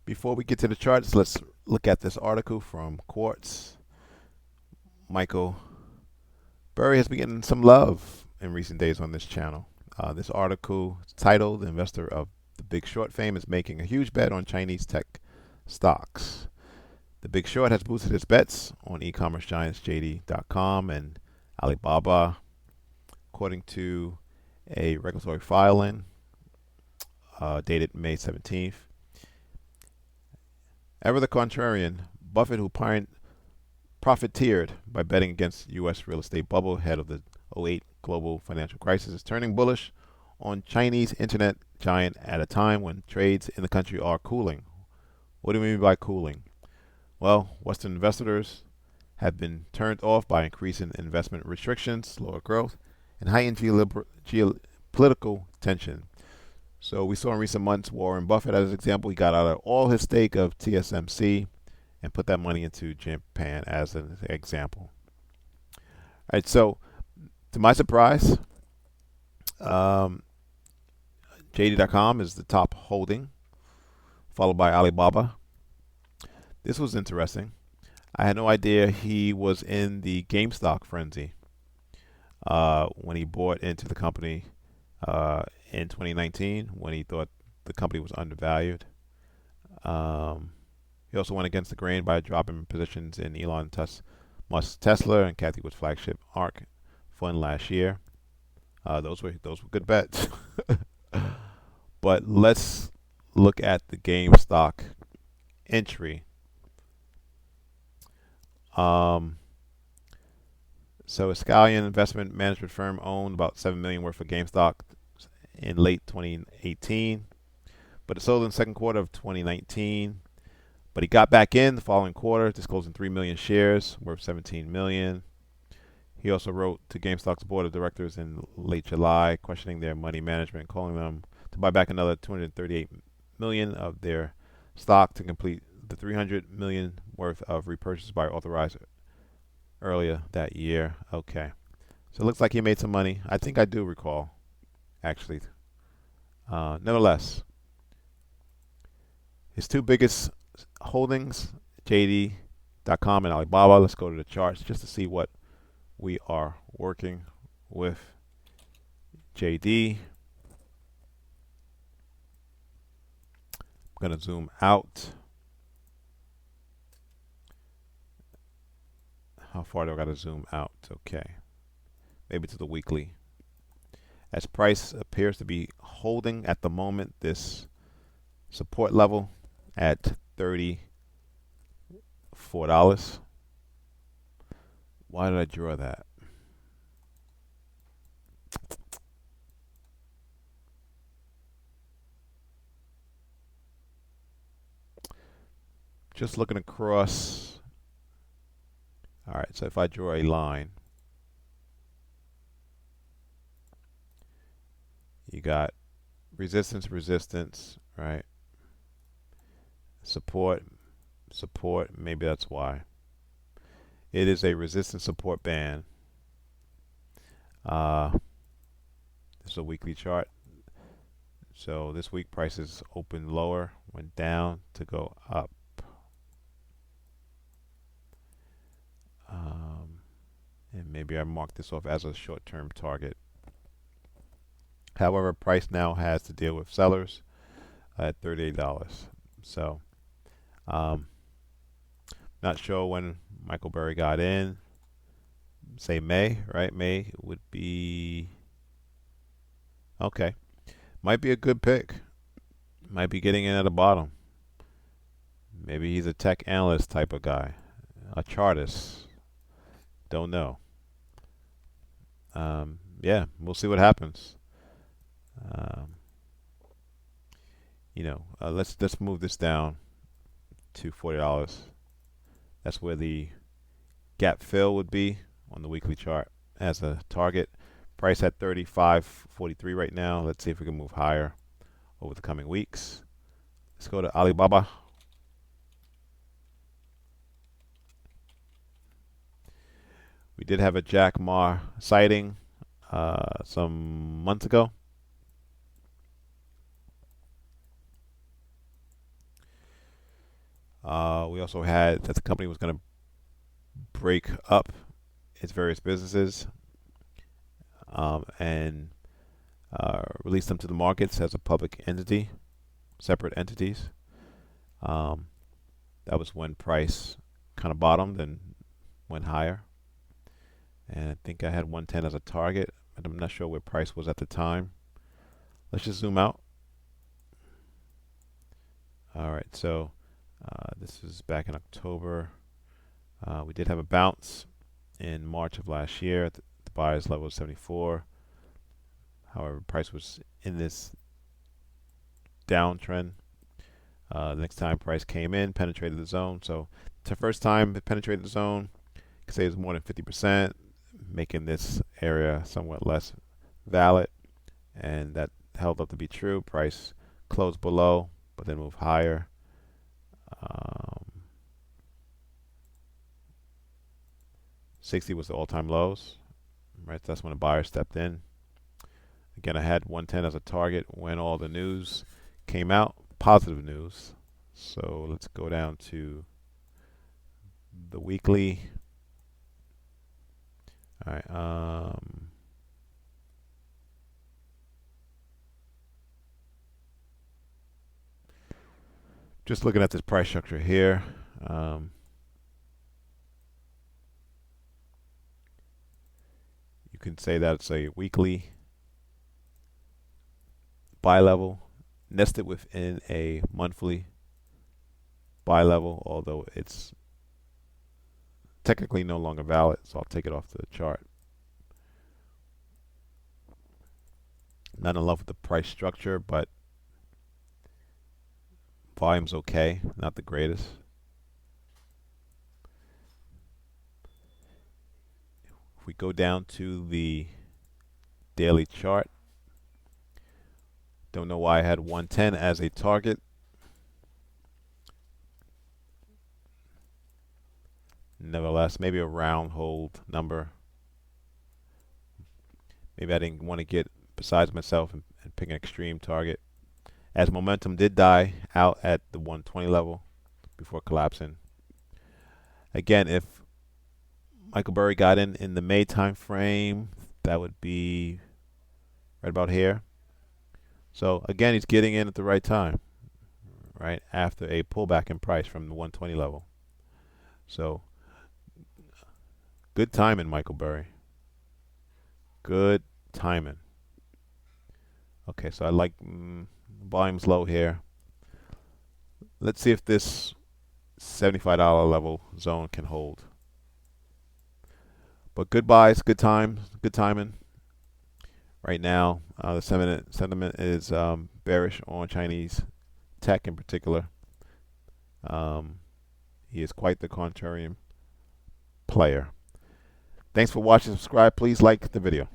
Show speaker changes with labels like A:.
A: Before we get to the charts, let's look at this article from Quartz. Michael Burry has been getting some love in recent days on this channel. This article is titled "The Investor of the Big Short Fame is Making a Huge Bet on Chinese Tech Stocks." The Big Short has boosted its bets on e-commerce giants JD.com and Alibaba, according to a regulatory filing dated May 17th. Ever the contrarian, Buffett, who profiteered by betting against U.S. real estate bubble ahead of the '08 global financial crisis, is turning bullish on Chinese internet giant at a time when trades in the country are cooling. What do we mean by cooling? Well, Western investors have been turned off by increasing investment restrictions, slower growth, and heightened geopolitical tension. So we saw in recent months Warren Buffett, as an example, he got out of all his stake of TSMC and put that money into Japan as an example. All right, so to my surprise, JD.com is the top holding, followed by Alibaba. This was interesting. I had no idea he was in the GameStop frenzy when he bought into the company in 2019 when he thought the company was undervalued. He also went against the grain by dropping positions in Elon Musk's Tesla and Kathy Wood's flagship ARK fund last year. Those were good bets. But let's look at the GameStop entry. So a Scallion investment management firm owned about $7 million worth of GameStop in late 2018, but it sold in the second quarter of 2019. But he got back in the following quarter, disclosing 3 million shares worth $17 million. He also wrote to GameStop's board of directors in late July, questioning their money management, calling them to buy back another 238 million of their stock to complete the 300 million worth of repurchases by authorized earlier that year. Okay, so it looks like he made some money. I think I do recall, actually. Nevertheless, his two biggest holdings, JD.com and Alibaba. Let's go to the charts just to see what we are working with. JD. I'm going to zoom out. How far do I got to zoom out? Okay. Maybe to the weekly. As price appears to be holding at the moment this support level at $34. Why did I draw that? Just looking across. All right, so if I draw a line, you got resistance, resistance, right? Support, support, maybe that's why. It is a resistance support band. This is a weekly chart. So this week prices opened lower, went down to go up. And maybe I mark this off as a short-term target. However, price now has to deal with sellers at $38. So, not sure when Michael Burry got in. Say May, right? May would be okay. Might be a good pick. Might be getting in at the bottom. Maybe he's a tech analyst type of guy, a chartist. Don't know. Yeah, we'll see what happens. Let's move this down to $40. That's where the gap fill would be on the weekly chart as a target. Price at 35.43 right now. Let's see if we can move higher over the coming weeks. Let's go to Alibaba. We did have a Jack Ma sighting some months ago. We also had that the company was going to break up its various businesses and release them to the markets as a public entity, separate entities. That was when price kind of bottomed and went higher. And I think I had 110 as a target, and I'm not sure where price was at the time. Let's just zoom out. All right, so this is back in October. We did have a bounce in March of last year at the buyer's level of 74. However, price was in this downtrend. The next time price came in, penetrated the zone. So it's the first time it penetrated the zone. You could say it was more than 50%, making this area somewhat less valid. And that held up to be true. Price closed below, but then moved higher. 60 was the all-time lows. Right, that's when the buyer stepped in. Again, I had 110 as a target when all the news came out, positive news. So let's go down to the weekly. All right. Just looking at this price structure here. You can say that it's a weekly buy level nested within a monthly buy level, although it's technically no longer valid, so I'll take it off the chart. Not in love with the price structure, but volume's okay, not the greatest. If we go down to the daily chart, don't know why I had 110 as a target. Nevertheless, maybe a round hold number. Maybe I didn't want to get besides myself and pick an extreme target. As momentum did die out at the 120 level before collapsing. Again, if Michael Burry got in the May time frame, that would be right about here. So again, he's getting in at the right time, right after a pullback in price from the 120 level. So good timing, Michael Burry. Good timing. Okay, so I like volume's low here. Let's see if this $75 level zone can hold. But good buys, good time, good timing. Right now, the sentiment is bearish on Chinese tech in particular. He is quite the contrarian player. Thanks for watching. Subscribe. Please like the video.